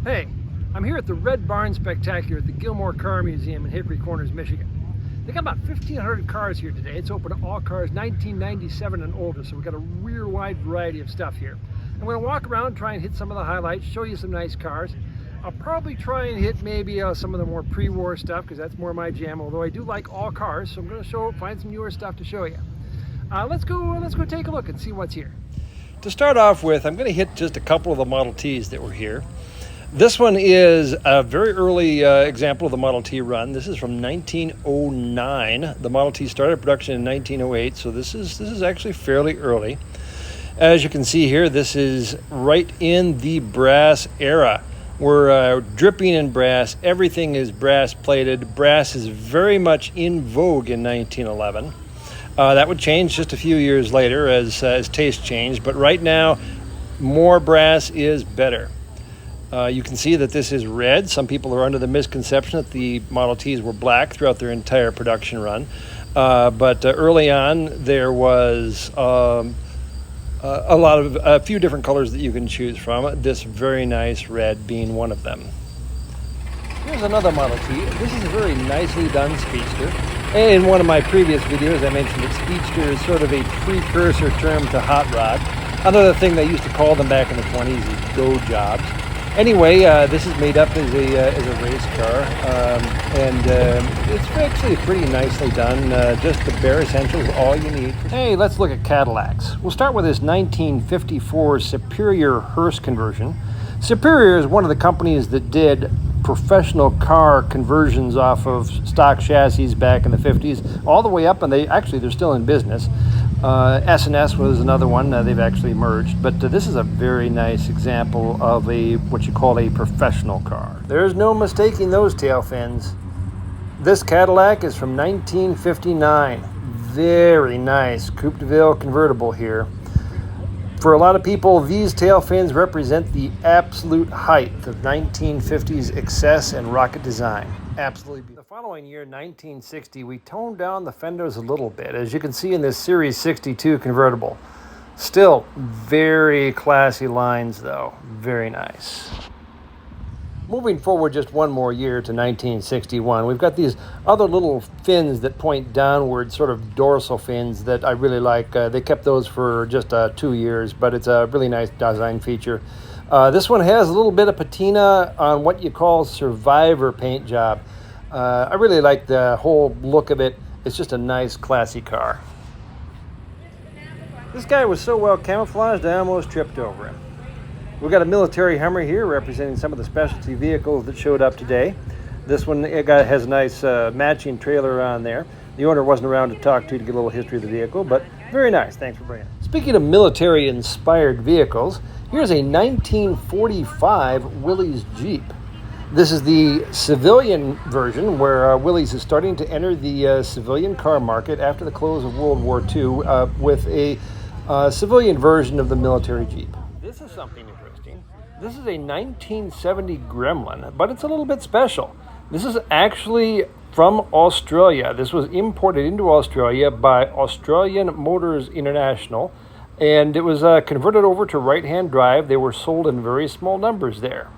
Hey, I'm here at the Red Barn Spectacular at the Gilmore Car Museum in Hickory Corners, Michigan. They got about 1,500 cars here today. It's open to all cars 1997 and older, so we've got a real wide variety of stuff here. I'm going to walk around, try and hit some of the highlights, show you some nice cars. I'll probably try and hit maybe some of the more pre-war stuff because that's more my jam, although I do like all cars, so I'm going to find some newer stuff to show you. Let's go take a look and see what's here. To start off with, I'm going to hit just a couple of the Model Ts that were here. This one is a very early example of the Model T run. This is from 1909. The Model T started production in 1908, so this is actually fairly early. As you can see here, this is right in the brass era. We're dripping in brass. Everything is brass plated. Brass is very much in vogue in 1911. That would change just a few years later as taste changed, but right now, more brass is better. You can see that this is red. Some people are under the misconception that the Model Ts were black throughout their entire production run. But early on, there was a few different colors that you can choose from. This very nice red being one of them. Here's another Model T. This is a very nicely done speedster. In one of my previous videos, I mentioned that speedster is sort of a precursor term to hot rod. Another thing they used to call them back in the 20s is go jobs. Anyway, this is made up as a race car, and it's actually pretty nicely done. Just the bare essentials, all you need. Hey, let's look at Cadillacs. We'll start with this 1954 Superior Hurst conversion. Superior is one of the companies that did professional car conversions off of stock chassis back in the 50s, all the way up, and they're still in business. S&S was another one. They've actually merged, but this is a very nice example of what you call a professional car. There's no mistaking those tail fins. This Cadillac is from 1959. Very nice Coupe de Ville convertible here. For a lot of people, these tail fins represent the absolute height of 1950s excess and rocket design. Absolutely beautiful. The following year, 1960, we toned down the fenders a little bit, as you can see in this Series 62 convertible. Still very classy lines though, very nice. Moving forward just one more year to 1961, we've got these other little fins that point downward, sort of dorsal fins that I really like. They kept those for just 2 years, but it's a really nice design feature. This one has a little bit of patina on what you call survivor paint job. I really like the whole look of it. It's just a nice, classy car. This guy was so well camouflaged, I almost tripped over him. We've got a military Hummer here representing some of the specialty vehicles that showed up today. This one has a nice matching trailer on there. The owner wasn't around to talk to get a little history of the vehicle, but very nice. Thanks for bringing it. Speaking of military-inspired vehicles, here's a 1945 Willys Jeep. This is the civilian version where Willys is starting to enter the civilian car market after the close of World War II with a civilian version of the military Jeep. This is something interesting. This is a 1970 Gremlin, but it's a little bit special. This is actually from Australia. This was imported into Australia by Australian Motors International, and it was converted over to right-hand drive. They were sold in very small numbers there.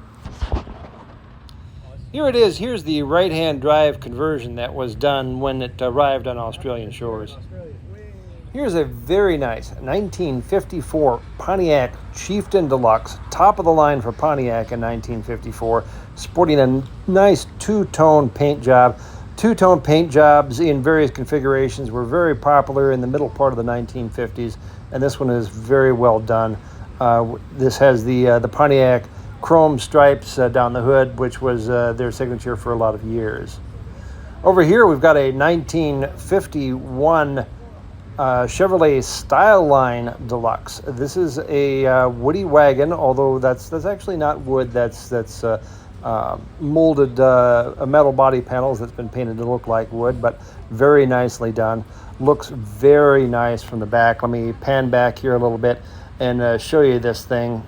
Here it is. Here's the right-hand drive conversion that was done when it arrived on Australian shores. Here's a very nice 1954 Pontiac Chieftain Deluxe, top of the line for Pontiac in 1954, sporting a nice two-tone paint job. Two-tone paint jobs in various configurations were very popular in the middle part of the 1950s, and this one is very well done. This has the Pontiac chrome stripes down the hood, which was their signature for a lot of years. Over here we've got a 1951 Chevrolet Style Line Deluxe. This is a woody wagon, although that's actually not wood. That's molded metal body panels that's been painted to look like wood, but very nicely done. Looks very nice from the back. Let me pan back here a little bit and show you this thing.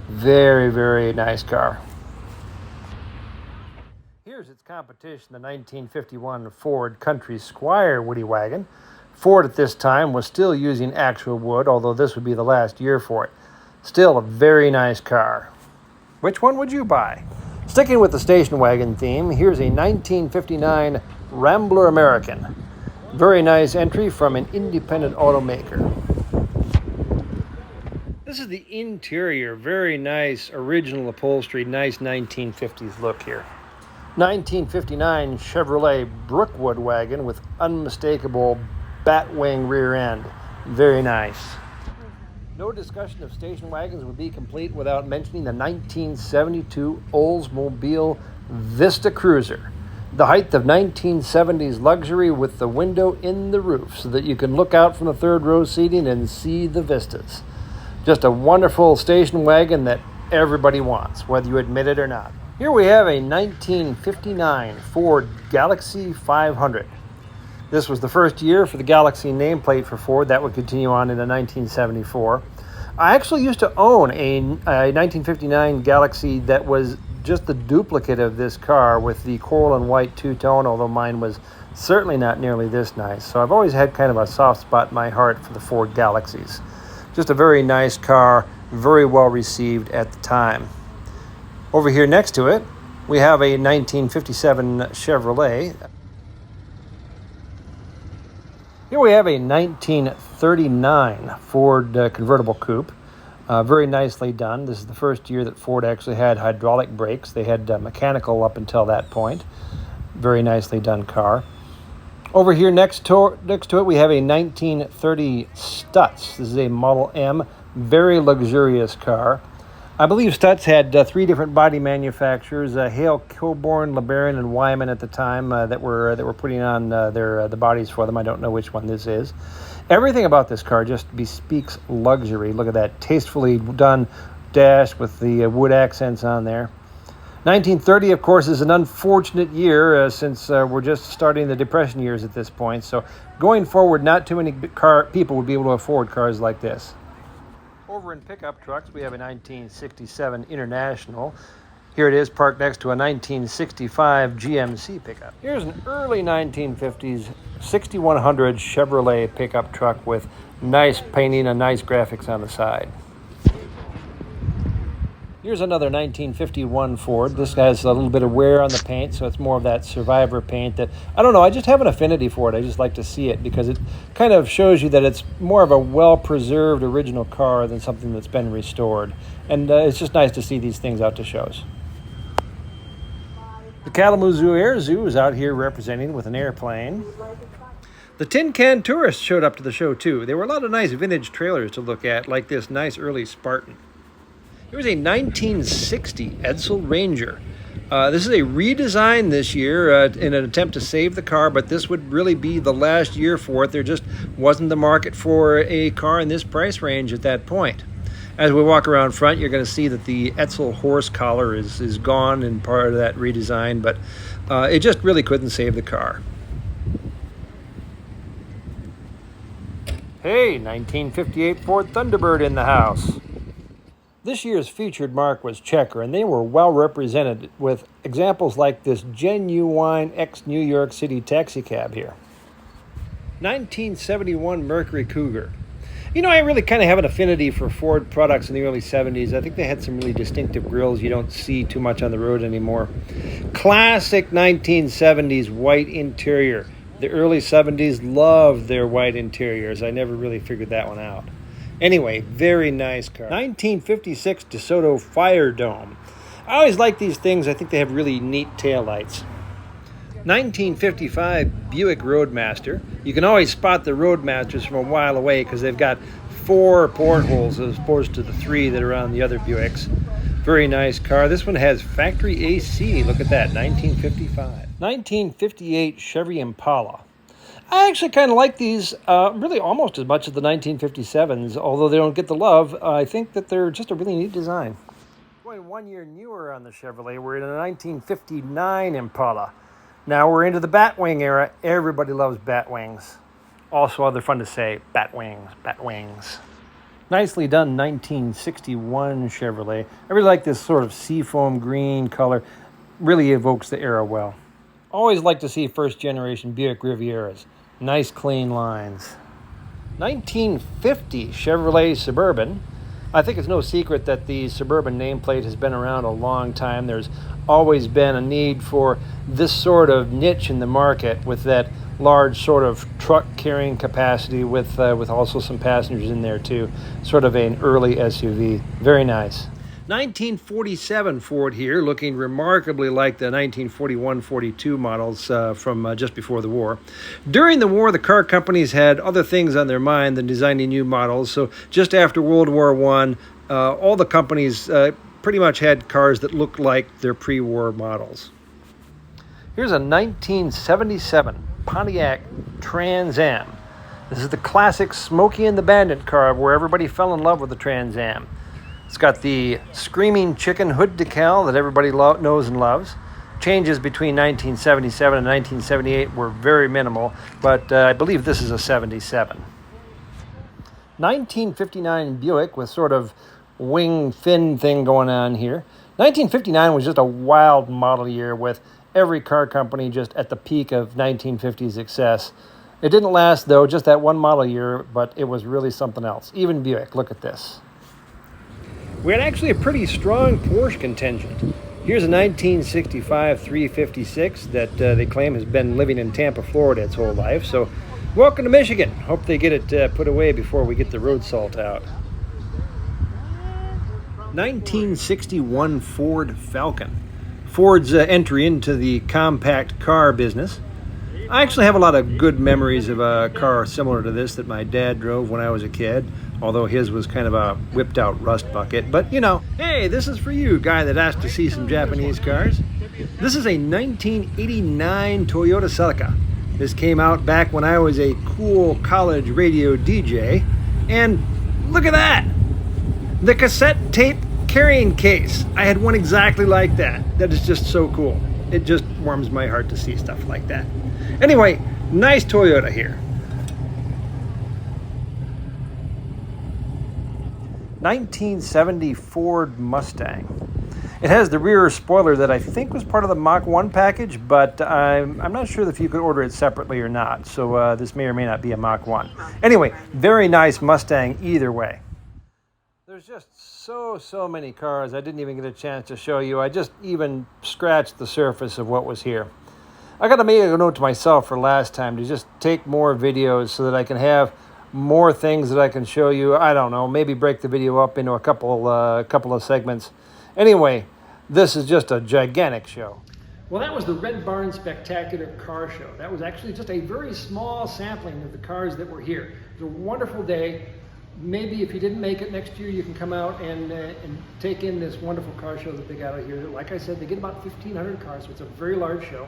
Very, very nice car. Here's its competition, the 1951 Ford Country Squire Woody Wagon. Ford at this time was still using actual wood, although this would be the last year for it. Still a very nice car. Which one would you buy? Sticking with the station wagon theme, here's a 1959 Rambler American. Very nice entry from an independent automaker. This is the interior, very nice original upholstery, nice 1950s look here. 1959 Chevrolet Brookwood wagon with unmistakable batwing rear end. Very nice. No discussion of station wagons would be complete without mentioning the 1972 Oldsmobile Vista Cruiser. The height of 1970s luxury with the window in the roof so that you can look out from the third row seating and see the vistas. Just a wonderful station wagon that everybody wants, whether you admit it or not. Here we have a 1959 Ford Galaxie 500. This was the first year for the Galaxie nameplate for Ford. That would continue on into 1974. I actually used to own a 1959 Galaxie that was just the duplicate of this car with the coral and white two-tone, although mine was certainly not nearly this nice. So I've always had kind of a soft spot in my heart for the Ford Galaxies. Just a very nice car, very well received at the time. Over here next to it, we have a 1957 Chevrolet. Here we have a 1939 Ford Convertible Coupe. Very nicely done. This is the first year that Ford actually had hydraulic brakes. They had mechanical up until that point. Very nicely done car. Over here next to it, we have a 1930 Stutz. This is a Model M, very luxurious car. I believe Stutz had 3 different body manufacturers: Hale, Kilborn, LeBaron, and Wyman at the time that were putting on the bodies for them. I don't know which one this is. Everything about this car just bespeaks luxury. Look at that tastefully done dash with the wood accents on there. 1930, of course, is an unfortunate year since we're just starting the Depression years at this point. So going forward, not too many people would be able to afford cars like this. Over in pickup trucks, we have a 1967 International. Here it is parked next to a 1965 GMC pickup. Here's an early 1950s 6100 Chevrolet pickup truck with nice painting and nice graphics on the side. Here's another 1951 Ford. This has a little bit of wear on the paint, so it's more of that survivor paint that, I don't know, I just have an affinity for it. I just like to see it because it kind of shows you that it's more of a well-preserved original car than something that's been restored. And it's just nice to see these things out to shows. The Kalamazoo Air Zoo is out here representing with an airplane. The Tin Can Tourist showed up to the show too. There were a lot of nice vintage trailers to look at, like this nice early Spartan. Here's a 1960 Edsel Ranger. This is a redesign this year in an attempt to save the car, but this would really be the last year for it. There just wasn't the market for a car in this price range at that point. As we walk around front, you're going to see that the Edsel horse collar is gone in part of that redesign, but it just really couldn't save the car. Hey, 1958 Ford Thunderbird in the house. This year's featured mark was Checker, and they were well represented with examples like this genuine ex-New York City taxi cab here. 1971 Mercury Cougar. You know, I really kind of have an affinity for Ford products in the early 70s. I think they had some really distinctive grills you don't see too much on the road anymore. Classic 1970s white interior. The early 70s loved their white interiors. I never really figured that one out. Anyway, very nice car. 1956 DeSoto Fire Dome. I always like these things. I think they have really neat taillights. 1955 Buick Roadmaster. You can always spot the Roadmasters from a while away because they've got 4 portholes as opposed to the 3 that are on the other Buicks. Very nice car. This one has factory AC. Look at that, 1955. 1958 Chevy Impala. I actually kind of like these really almost as much as the 1957s, although they don't get the love. I think that they're just a really neat design. Going 1 year newer on the Chevrolet, we're in a 1959 Impala. Now we're into the Batwing era. Everybody loves Batwings. Also, they're fun to say, Batwings, Batwings. Nicely done 1961 Chevrolet. I really like this sort of seafoam green color. Really evokes the era well. Always like to see first generation Buick Rivieras. Nice clean lines. 1950 Chevrolet Suburban. I think it's no secret that the Suburban nameplate has been around a long time. There's always been a need for this sort of niche in the market with that large sort of truck carrying capacity with also some passengers in there too. Sort of an early SUV. Very nice. 1947 Ford here, looking remarkably like the 1941-42 models from just before the war. During the war, the car companies had other things on their mind than designing new models. So just after World War I, all the companies pretty much had cars that looked like their pre-war models. Here's a 1977 Pontiac Trans Am. This is the classic Smokey and the Bandit car where everybody fell in love with the Trans Am. It's got the Screaming Chicken hood decal that everybody knows and loves. Changes between 1977 and 1978 were very minimal, but I believe this is a 77. 1959 Buick with sort of wing fin thing going on here. 1959 was just a wild model year with every car company just at the peak of 1950 success. It didn't last though, just that one model year, but it was really something else. Even Buick, look at this. We had actually a pretty strong Porsche contingent. Here's a 1965 356 that they claim has been living in Tampa, Florida its whole life. So welcome to Michigan. Hope they get it put away before we get the road salt out. 1961 Ford Falcon. Ford's entry into the compact car business. I actually have a lot of good memories of a car similar to this that my dad drove when I was a kid, although his was kind of a whipped out rust bucket. But you know, hey, this is for you, guy that asked to see some Japanese cars. This is a 1989 Toyota Celica. This came out back when I was a cool college radio DJ. And look at that! The cassette tape carrying case. I had one exactly like that. That is just so cool. It just warms my heart to see stuff like that. Anyway, nice Toyota here. 1970 Ford Mustang. It has the rear spoiler that I think was part of the Mach 1 package, but I'm not sure if you could order it separately or not, so this may or may not be a Mach 1. Anyway, very nice Mustang either way. There's just so many cars I didn't even get a chance to show you. I just even scratched the surface of what was here. I got to make a note to myself for last time to just take more videos so that I can have more things that I can show you. I don't know, maybe break the video up into a couple of segments. Anyway, this is just a gigantic show. Well, that was the Red Barn Spectacular Car Show. That was actually just a very small sampling of the cars that were here. It was a wonderful day. Maybe if you didn't make it next year, you can come out and take in this wonderful car show that they got out here. Like I said, they get about 1,500 cars, so it's a very large show.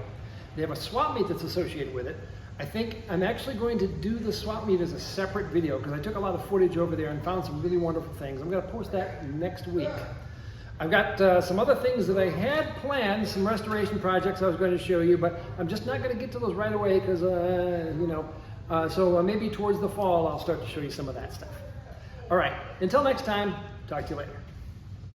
They have a swap meet that's associated with it. I think I'm actually going to do the swap meet as a separate video because I took a lot of footage over there and found some really wonderful things. I'm going to post that next week. I've got some other things that I had planned, some restoration projects I was going to show you, but I'm just not going to get to those right away because, so maybe towards the fall I'll start to show you some of that stuff. All right, until next time, talk to you later.